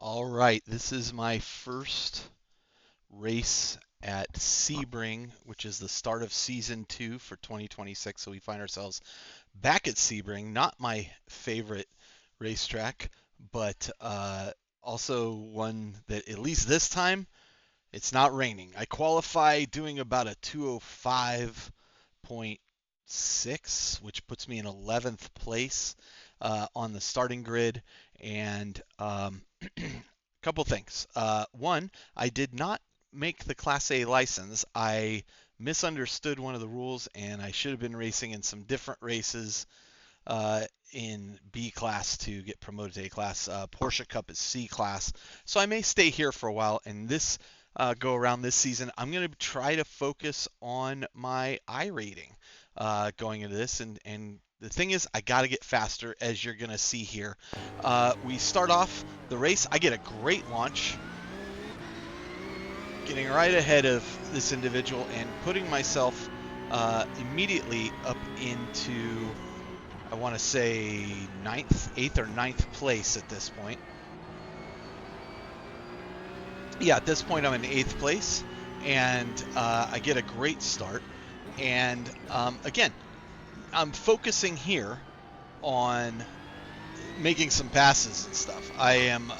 All right, this is my first race at Sebring, which is the start of season 2 for 2026. So we find ourselves back at Sebring, not my favorite racetrack, but also one that at least this time it's not raining. I qualify doing about a 205.6, which puts me in 11th place on the starting grid. And couple things. One, I did not make the Class A license. I misunderstood one of the rules, and I should have been racing in some different races in B class to get promoted to A class. Porsche Cup is C class, so I may stay here for a while. And this go around this season, I'm going to try to focus on my I rating going into this, and the thing is, I got to get faster, as you're going to see here. We start off the race. I get a great launch, getting right ahead of this individual and putting myself immediately up into, I want to say, 8th or 9th place at this point. Yeah, at this point I'm in 8th place, and I get a great start. And again, I'm focusing here on making some passes and stuff. I am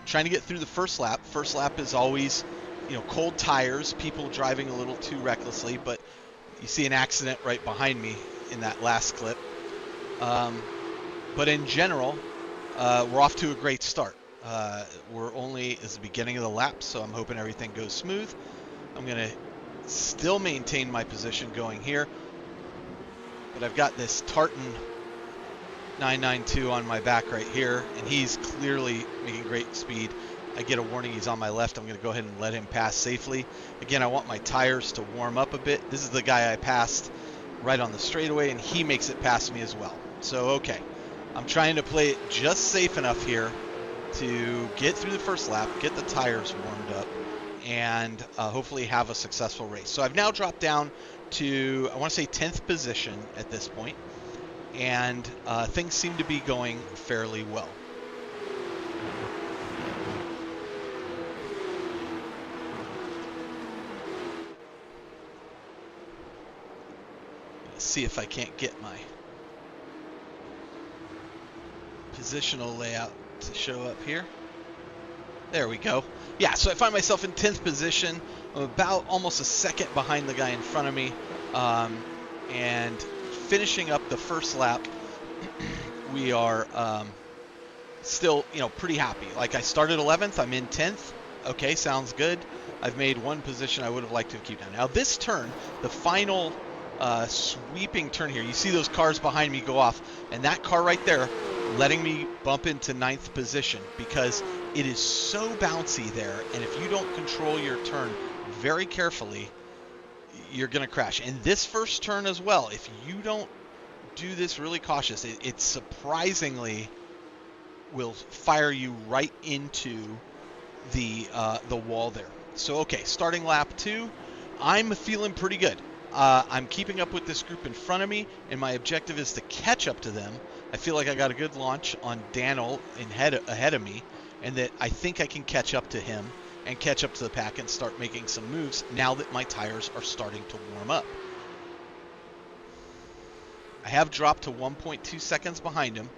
trying to get through the first lap. First lap is always, cold tires, people driving a little too recklessly, but you see an accident right behind me in that last clip. But in general, we're off to a great start. We're only at the beginning of the lap, so I'm hoping everything goes smooth. I'm going to still maintain my position going here, but I've got this Tartan 992 on my back right here, and he's clearly making great speed. I get a warning he's on my left. I'm going to go ahead and let him pass safely. Again, I want my tires to warm up a bit. This is the guy I passed right on the straightaway, and he makes it past me as well. So, okay, I'm trying to play it just safe enough here to get through the first lap, get the tires warmed up, and hopefully have a successful race. So I've now dropped down to, I want to say, 10th position at this point, and things seem to be going fairly well. Let's see if I can't get my positional layout to show up here. There we go. Yeah, so I find myself in 10th position. I'm about almost a second behind the guy in front of me, and finishing up the first lap. We are still, pretty happy. Like, I started 11th, I'm in 10th. Okay, sounds good. I've made one position I would have liked to keep down. Now this turn, the final sweeping turn here, you see those cars behind me go off, and that car right there letting me bump into 9th position because it is so bouncy there, and if you don't control your turn very carefully, you're going to crash. And this first turn as well, if you don't do this really cautious, it surprisingly will fire you right into the wall there. So, okay, starting lap 2, I'm feeling pretty good. I'm keeping up with this group in front of me, and my objective is to catch up to them. I feel like I got a good launch on Daniel ahead of me, and that I think I can catch up to him and catch up to the pack and start making some moves now that my tires are starting to warm up. I have dropped to 1.2 seconds behind him,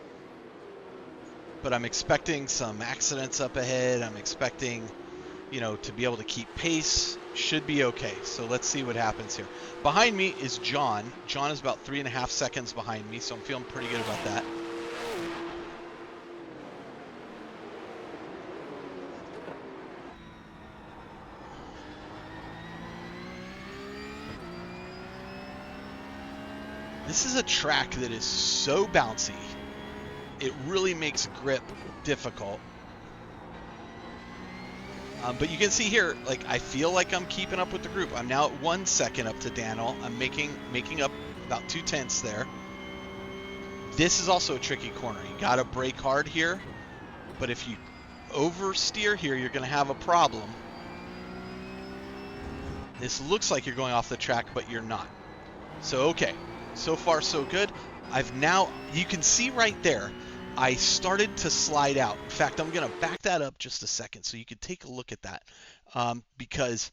but I'm expecting some accidents up ahead. I'm expecting, to be able to keep pace. Should be okay. So let's see what happens here. Behind me is John. John is about 3.5 seconds behind me, so I'm feeling pretty good about that. This is a track that is so bouncy. It really makes grip difficult. But you can see here, like, I feel like I'm keeping up with the group. I'm now at 1 second up to Daniel. I'm making up about 0.2 there. This is also a tricky corner. You got to brake hard here, but if you oversteer here, you're going to have a problem. This looks like you're going off the track, but you're not. So, okay, so far so good. You can see right there, I started to slide out. In fact, I'm going to back that up just a second so you can take a look at that, because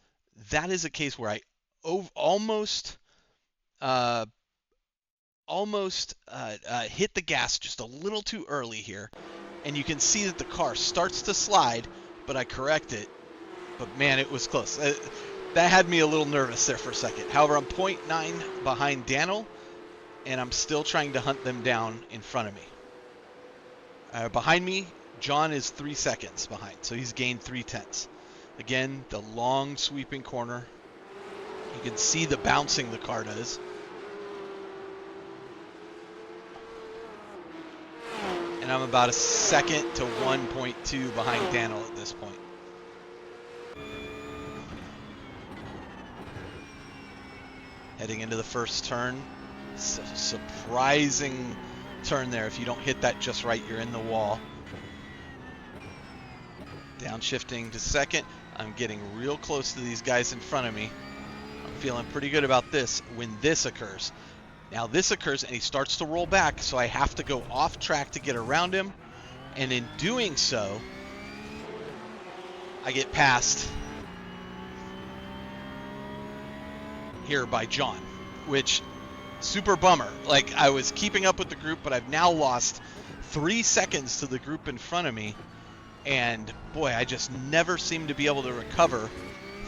that is a case where I almost hit the gas just a little too early here, and you can see that the car starts to slide, but I correct it. But man, it was close. That had me a little nervous there for a second. However, I'm 0.9 behind Daniel, and I'm still trying to hunt them down in front of me. Behind me, John is 3 seconds behind, so he's gained 3/10. Again, the long sweeping corner. You can see the bouncing the car does. And I'm about a second to 1.2 behind Daniel at this point. Heading into the first turn. Surprising turn there. If you don't hit that just right, you're in the wall. Downshifting to second. I'm getting real close to these guys in front of me. I'm feeling pretty good about this when this occurs. Now this occurs and he starts to roll back, so I have to go off track to get around him. And in doing so, I get passed here by John, which super bummer. Like, I was keeping up with the group, but I've now lost 3 seconds to the group in front of me. And boy, I just never seem to be able to recover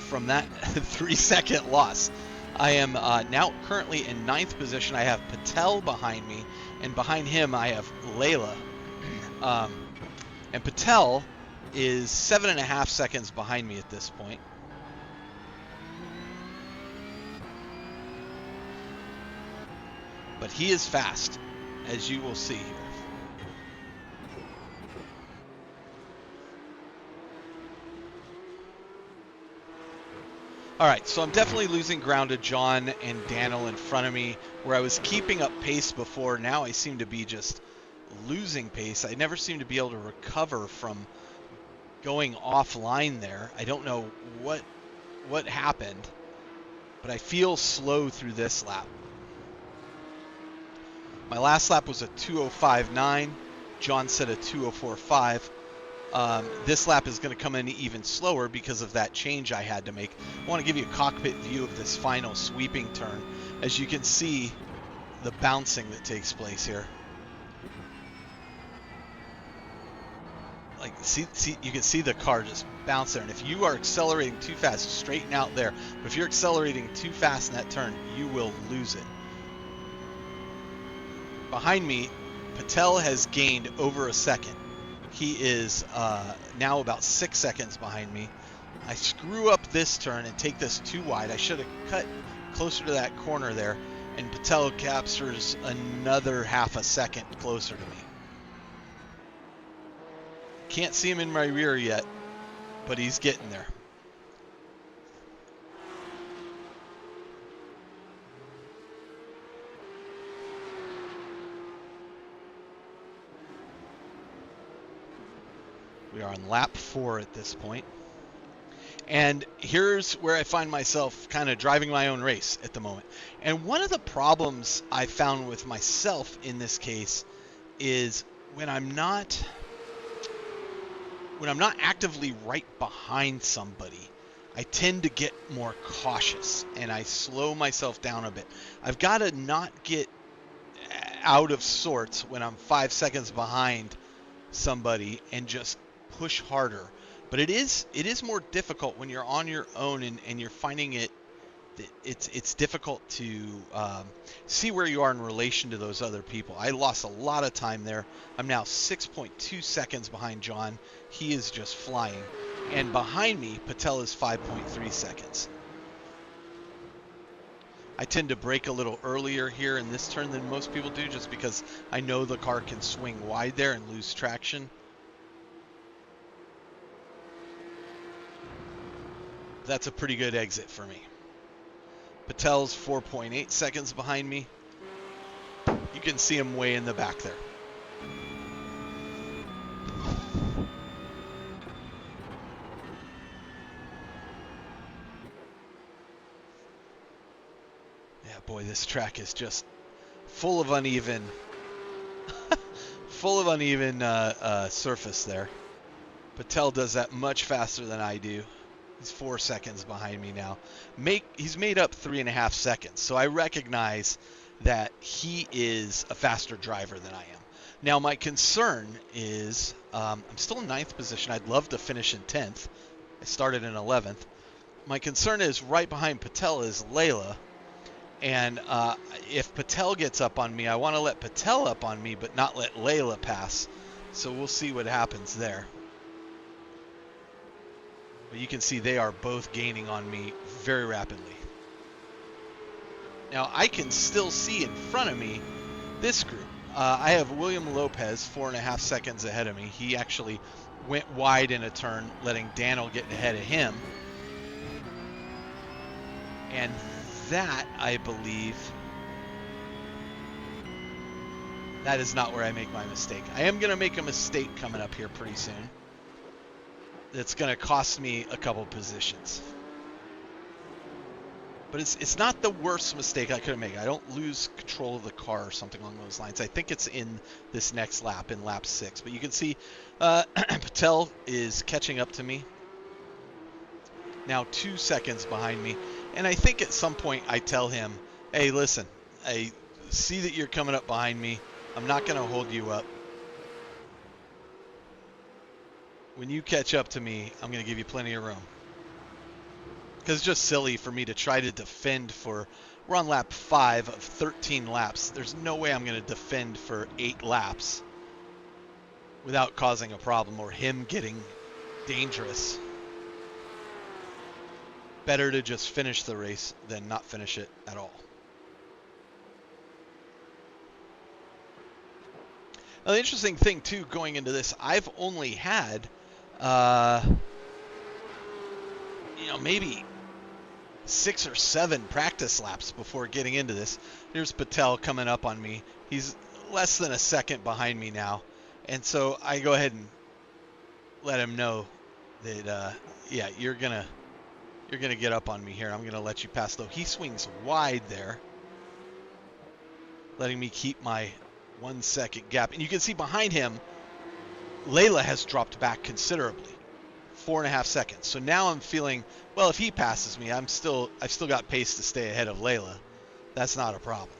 from that 3-second loss. I am now currently in 9th position. I have Patel behind me, and behind him I have Layla. And Patel is 7.5 seconds behind me at this point. But he is fast, as you will see here. All right, so I'm definitely losing ground to John and Daniel in front of me. Where I was keeping up pace before, now I seem to be just losing pace. I never seem to be able to recover from going offline there. I don't know what happened, but I feel slow through this lap. My last lap was a 2:05.9. John said a 2:04.5. This lap is going to come in even slower because of that change I had to make. I want to give you a cockpit view of this final sweeping turn. As you can see, the bouncing that takes place here. Like, see, you can see the car just bounce there. And if you are accelerating too fast, straighten out there. But if you're accelerating too fast in that turn, you will lose it. Behind me, Patel has gained over a second. He is now about 6 seconds behind me. I screw up this turn and take this too wide. I should have cut closer to that corner there, and Patel captures another half a second closer to me. Can't see him in my rear yet, but he's getting there. We are on lap 4 at this point. And here's where I find myself kind of driving my own race at the moment. And one of the problems I found with myself in this case is when I'm not actively right behind somebody, I tend to get more cautious and I slow myself down a bit. I've got to not get out of sorts when I'm 5 seconds behind somebody and just push harder. But it is more difficult when you're on your own and you're finding it's difficult to see where you are in relation to those other people. I lost a lot of time there. I'm now 6.2 seconds behind John. He is just flying. And behind me, Patel is 5.3 seconds. I tend to brake a little earlier here in this turn than most people do, just because I know the car can swing wide there and lose traction. That's a pretty good exit for me. Patel's 4.8 seconds behind me. You can see him way in the back there. Yeah, boy, this track is just full of uneven full of uneven surface there. Patel does that much faster than I do. He's 4 seconds behind me now. He's made up 3.5 seconds. So I recognize that he is a faster driver than I am. Now my concern is I'm still in 9th position. I'd love to finish in 10th. I started in 11th. My concern is right behind Patel is Layla. And if Patel gets up on me, I want to let Patel up on me, but not let Layla pass. So we'll see what happens there. But you can see they are both gaining on me very rapidly. Now I can still see in front of me this group. I have William Lopez 4.5 seconds ahead of me. He actually went wide in a turn, letting Daniel get ahead of him. And that, I believe, that is not where I make my mistake. I am going to make a mistake coming up here pretty soon. That's going to cost me a couple positions. But it's not the worst mistake I could have made. I don't lose control of the car or something along those lines. I think it's in this next lap, in lap 6. But you can see Patel is catching up to me. Now 2 seconds behind me. And I think at some point I tell him, hey, listen, I see that you're coming up behind me. I'm not going to hold you up. When you catch up to me, I'm going to give you plenty of room. Because it's just silly for me to try to defend for... We're on lap 5 of 13 laps. There's no way I'm going to defend for 8 laps without causing a problem or him getting dangerous. Better to just finish the race than not finish it at all. Now, the interesting thing, too, going into this, I've only had, maybe 6 or 7 practice laps before getting into this. Here's Patel coming up on me. He's less than a second behind me now. And so I go ahead and let him know that, yeah, you're going to get up on me here. I'm going to let you pass, though. He swings wide there, letting me keep my 1 second gap. And you can see behind him, Layla has dropped back considerably, 4.5 seconds. So now I'm feeling, well, if he passes me, I've still got pace to stay ahead of Layla. That's not a problem.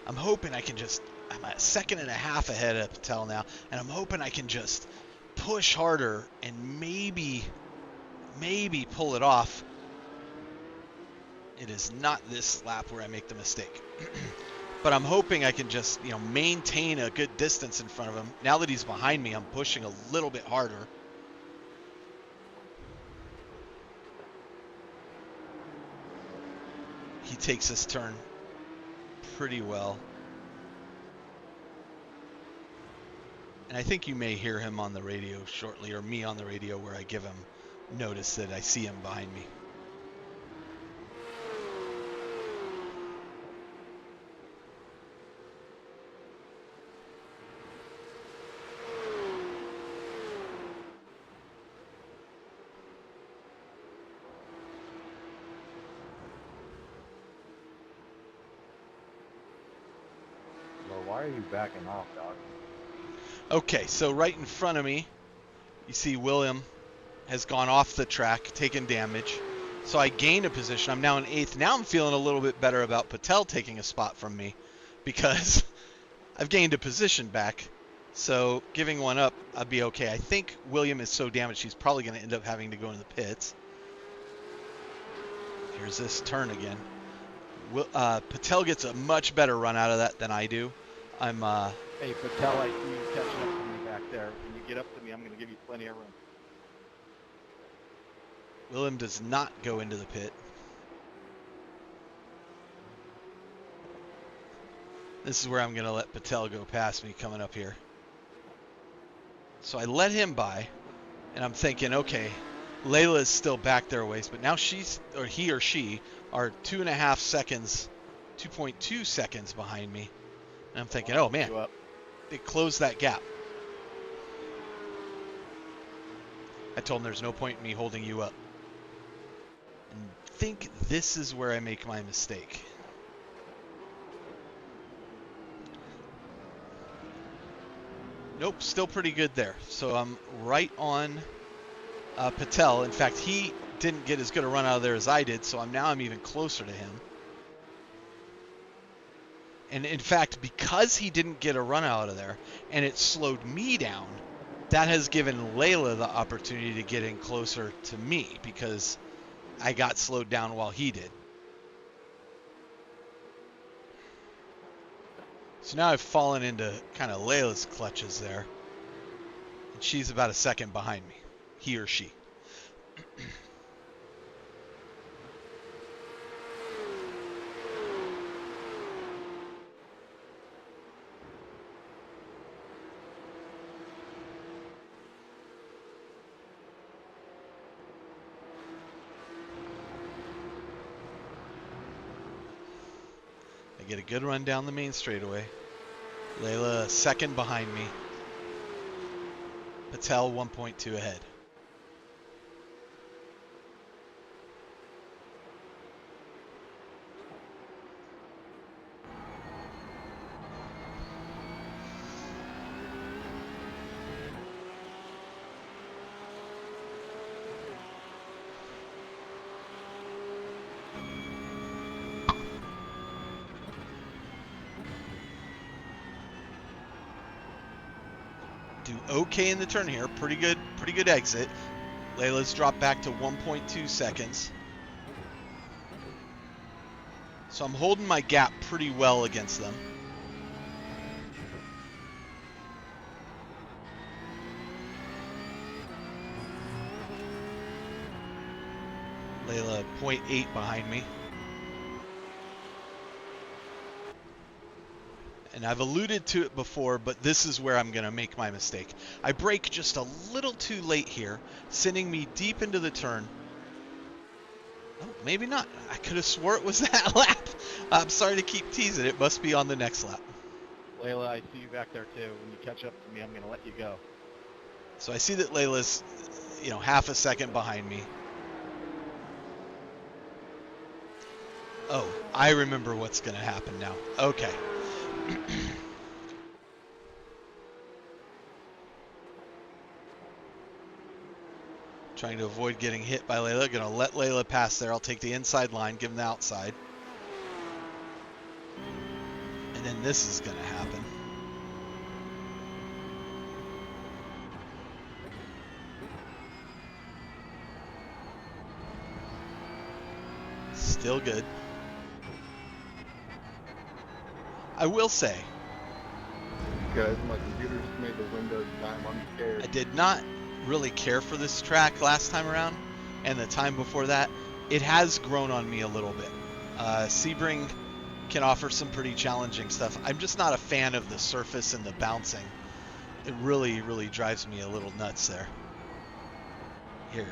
I'm hoping I can just, I'm a 1.5 seconds ahead of Patel now, and I'm hoping I can just push harder and maybe pull it off. It is not this lap where I make the mistake. But I'm hoping I can just, maintain a good distance in front of him. Now that he's behind me, I'm pushing a little bit harder. He takes this turn pretty well. And I think you may hear him on the radio shortly, or me on the radio, where I give him notice that I see him behind me. Well, why are you backing off, dog? Okay, so right in front of me, you see William has gone off the track, taken damage. So I gained a position. I'm now in 8th. Now I'm feeling a little bit better about Patel taking a spot from me because I've gained a position back. So giving one up, I'd be okay. I think William is so damaged he's probably going to end up having to go into the pits. Here's this turn again. Patel gets a much better run out of that than I do. Hey, Patel, I see you catching up to me back there. When you get up to me, I'm going to give you plenty of room. William does not go into the pit. This is where I'm going to let Patel go past me coming up here. So I let him by, and I'm thinking, okay, Layla is still back there a ways, but now he or she are 2.5 seconds, 2.2 seconds behind me. And I'm thinking, oh man, they closed that gap. I told them there's no point in me holding you up. And I think this is where I make my mistake. Nope, still pretty good there. So I'm right on Patel. In fact, he didn't get as good a run out of there as I did, so I'm even closer to him. And in fact, because he didn't get a run out of there and it slowed me down, that has given Layla the opportunity to get in closer to me because I got slowed down while he did. So now I've fallen into kind of Layla's clutches there. And she's about a second behind me. He or she. I get a good run down the main straightaway. Layla second behind me. Patel 1.2 ahead. Do okay in the turn here. Pretty good exit. Layla's dropped back to 1.2 seconds. So I'm holding my gap pretty well against them. Layla 0.8 behind me. And I've alluded to it before, but this is where I'm going to make my mistake. I brake just a little too late here, sending me deep into the turn. Oh, maybe not. I could have swore it was that lap. I'm sorry to keep teasing. It must be on the next lap. Layla, I see you back there too. When you catch up to me, I'm going to let you go. So I see that Layla's, half a second behind me. Oh, I remember what's going to happen now. Okay. Trying to avoid getting hit by Layla. Going to let Layla pass there. I'll take the inside line, give him the outside. And then this is going to happen. Still good. I will say, Guys, my computer just made the Windows time. I'm scared. I did not really care for this track last time around, and the time before that. It has grown on me a little bit. Sebring can offer some pretty challenging stuff. I'm just not a fan of the surface and the bouncing. It really, really drives me a little nuts there. Here's.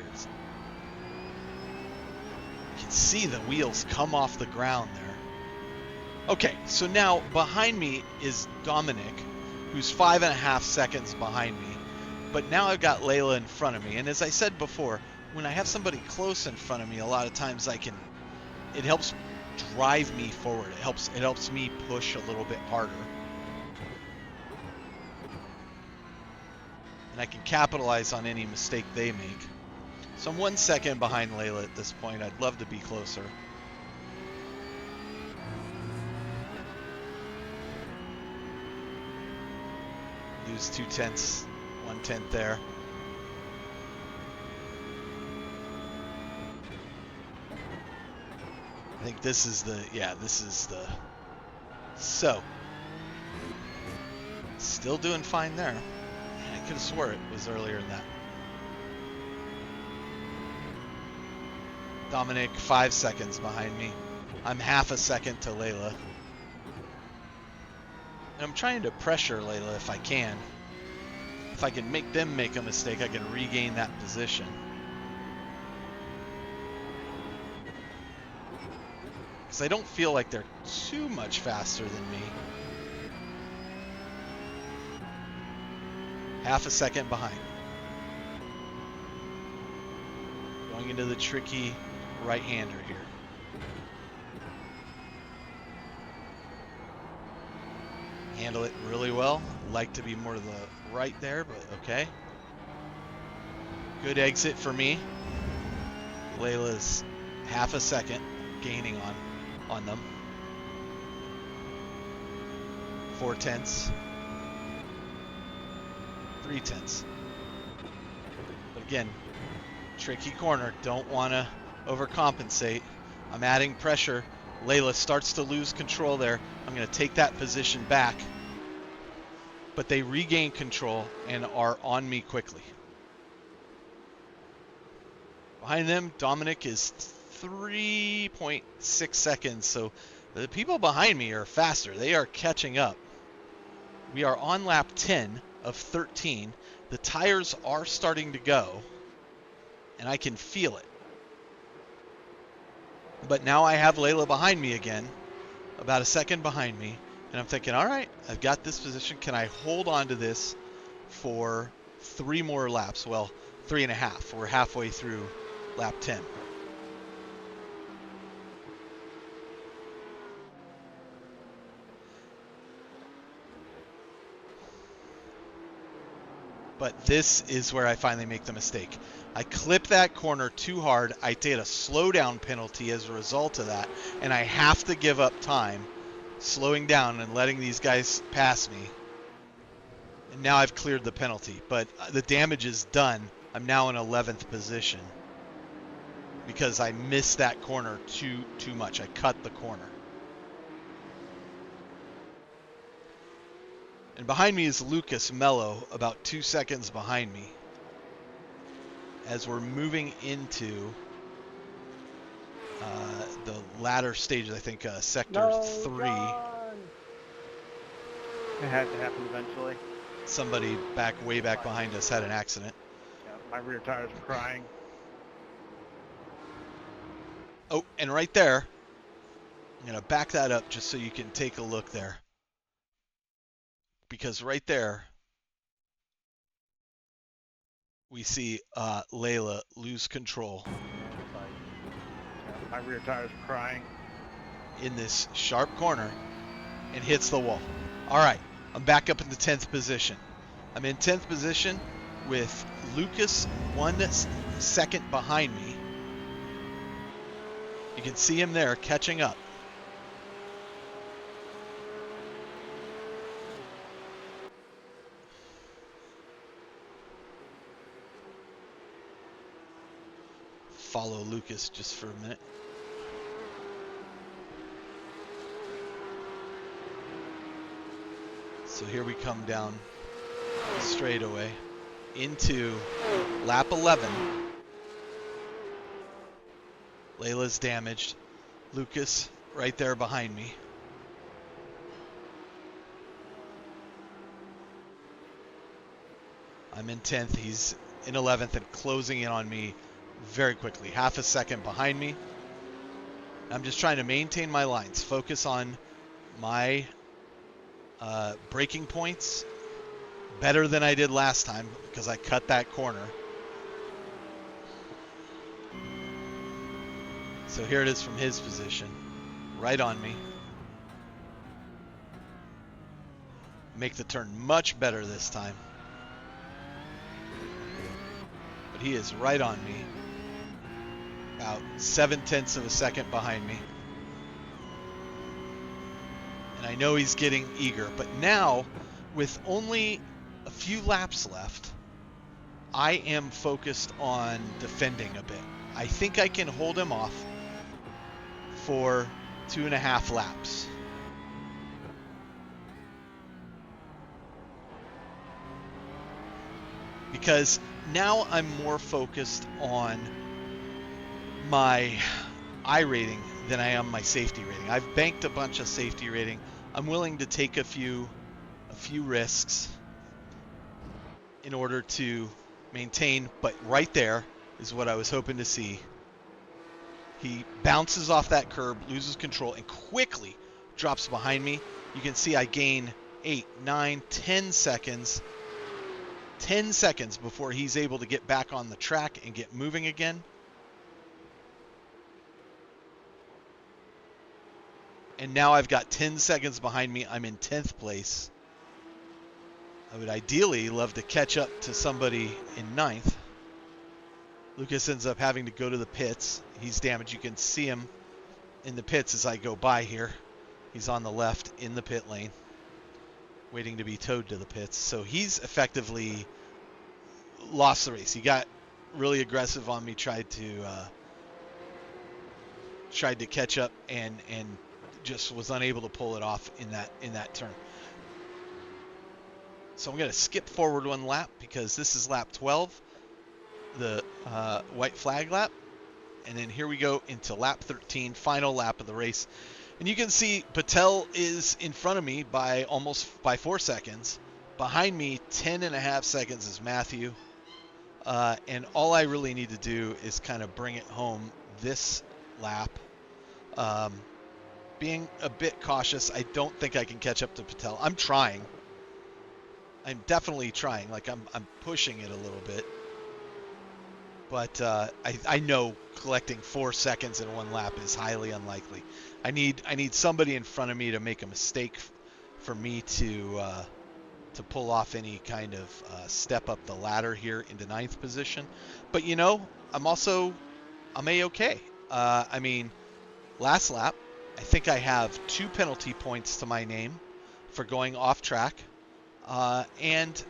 You can see the wheels come off the ground there. Okay, so now behind me is Dominic, who's 5.5 seconds behind me. But now I've got Layla in front of me. And as I said before, when I have somebody close in front of me, a lot of times it helps drive me forward. It helps me push a little bit harder. And I can capitalize on any mistake they make. So I'm 1 second behind Layla at this point. I'd love to be closer. Lose 0.2, 1/10 there. I think this is the, so. Still doing fine there. I could have swore it was earlier than that. Dominic, 5 seconds behind me. I'm half a second to Layla. And I'm trying to pressure Layla if I can. If I can make them make a mistake, I can regain that position. Because I don't feel like they're too much faster than me. Half a second behind. Going into the tricky right-hander here. handle it really well. Like to be more to the right there, but okay. Good exit for me. Layla's half a second gaining on them. 4/10, 3/10. But again, tricky corner. Don't want to overcompensate. I'm adding pressure. Layla starts to lose control there. I'm going to take that position back. But they regain control and are on me quickly. Behind them, Dominic is 3.6 seconds. So the people behind me are faster. They are catching up. We are on lap 10 of 13. The tires are starting to go, and I can feel it. But now I have Layla behind me again, about a second behind me, and I'm thinking, all right, I've got this position. Can I hold on to this for 3 more laps? Well, 3.5. We're halfway through lap 10. But this is where I finally make the mistake. I clip that corner too hard. I get a slowdown penalty as a result of that, and I have to give up time slowing down and letting these guys pass me. And now I've cleared the penalty, but the damage is done. I'm now in 11th position because I missed that corner too much. I cut the corner. And behind me is Lucas Mello, about 2 seconds behind me, as we're moving into the latter stages. I think sector 3. John! It had to happen eventually. Somebody way back behind us had an accident. Yeah, my rear tires are crying. Oh, and right there, I'm going to back that up just so you can take a look there. Because right there, we see Layla lose control. Yeah, my rear tires are crying. In this sharp corner and hits the wall. All right, I'm back up in the 10th position. I'm in 10th position with Lucas 1 second behind me. You can see him there catching up. Follow Lucas just for a minute. So here we come down straightaway into lap 11. Layla's damaged. Lucas right there behind me. I'm in 10th. He's in 11th and closing in on me very quickly. Half a second behind me. I'm just trying to maintain my lines. Focus on my braking points better than I did last time because I cut that corner. So here it is from his position, right on me. Make the turn much better this time. But he is right on me, about 7/10 of a second behind me. And I know he's getting eager, but now with only a few laps left, I am focused on defending a bit. I think I can hold him off for 2.5 laps. Because now I'm more focused on my I rating than I am my safety rating. I've banked a bunch of safety rating. I'm willing to take a few risks in order to maintain, but right there is what I was hoping to see. He bounces off that curb, loses control, and quickly drops behind me. You can see I gain 8, 9, 10 seconds. 10 seconds before he's able to get back on the track and get moving again. And now I've got 10 seconds behind me. I'm in 10th place. I would ideally love to catch up to somebody in ninth. Lucas ends up having to go to the pits. He's damaged. You can see him in the pits as I go by here. He's on the left in the pit lane, waiting to be towed to the pits. So he's effectively lost the race. He got really aggressive on me, tried to catch up, and just was unable to pull it off in that turn. So I'm going to skip forward one lap because this is lap 12, the white flag lap. And then here we go into lap 13, final lap of the race. And you can see Patel is in front of me by 4 seconds. Behind me, 10.5 seconds is Matthew. And all I really need to do is kind of bring it home this lap. Being a bit cautious, I don't think I can catch up to Patel. I'm trying. I'm definitely trying. Like I'm pushing it a little bit. But I know collecting 4 seconds in one lap is highly unlikely. I need somebody in front of me to make a mistake for me to pull off any kind of step up the ladder here into 9th position. But you know, I'm A-okay. I mean, last lap, I think I have 2 penalty points to my name for going off track. And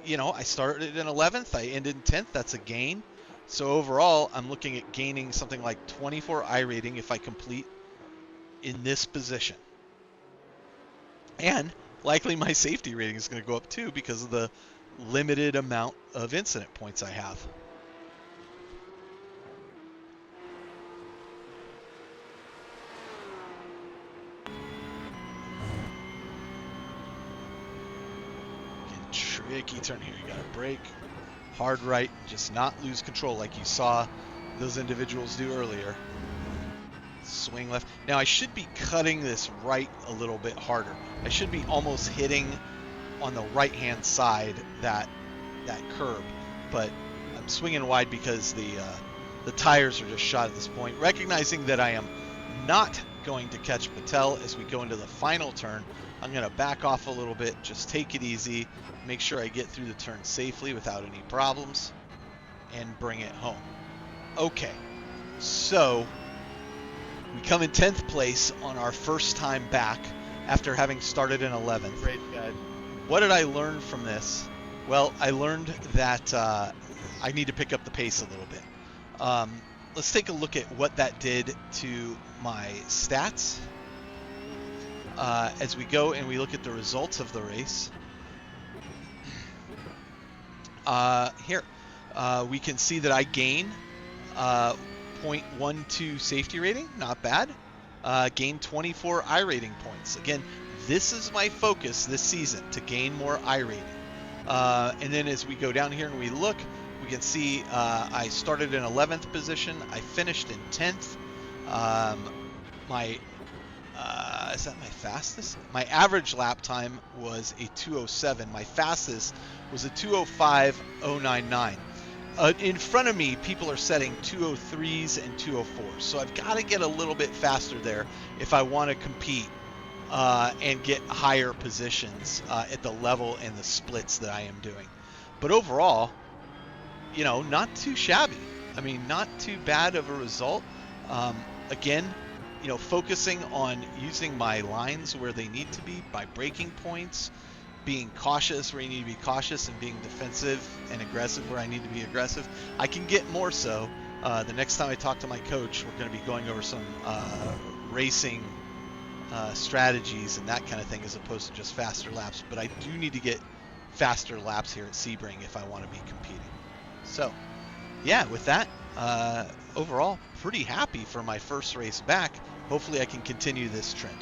you know, I started in 11th, I ended in 10th. That's a gain. So overall, I'm looking at gaining something like 24 I rating if I complete in this position. And likely my safety rating is going to go up too because of the limited amount of incident points I have. Tricky turn here. You got to brake hard right, just not lose control like you saw those individuals do earlier. Swing left. Now I should be cutting this right a little bit harder. I should be almost hitting on the right hand side that curb, but I'm swinging wide because the tires are just shot at this point. Recognizing that I am not going to catch Patel as we go into the final turn, I'm going to back off a little bit, just take it easy, make sure I get through the turn safely without any problems, and bring it home. Okay, so we come in 10th place on our first time back after having started in 11th. Great, guys. What did I learn from this? Well, I learned that I need to pick up the pace a little bit. Let's take a look at what that did to my stats. As we go and we look at the results of the race. Here, we can see that I gain 0.12 safety rating, not bad. Gain 24 I rating points. Again, this is my focus this season, to gain more I rating. And then as we go down here and we look, we can see I started in 11th position. I finished in 10th. Is that my fastest? My average lap time was a 2:07. My fastest was a 2:05.099. In front of me, people are setting 2:03s and 2:04s. So I've got to get a little bit faster there if I want to compete and get higher positions at the level and the splits that I am doing. But overall, you know, not too shabby. I mean, not too bad of a result. Again, you know, focusing on using my lines where they need to be by braking points, being cautious where you need to be cautious, and being defensive and aggressive where I need to be aggressive. I can get more so. The next time I talk to my coach, we're going to be going over some racing strategies and that kind of thing as opposed to just faster laps. But I do need to get faster laps here at Sebring if I want to be competing. So, yeah, with that, overall, pretty happy for my first race back. Hopefully I can continue this trend.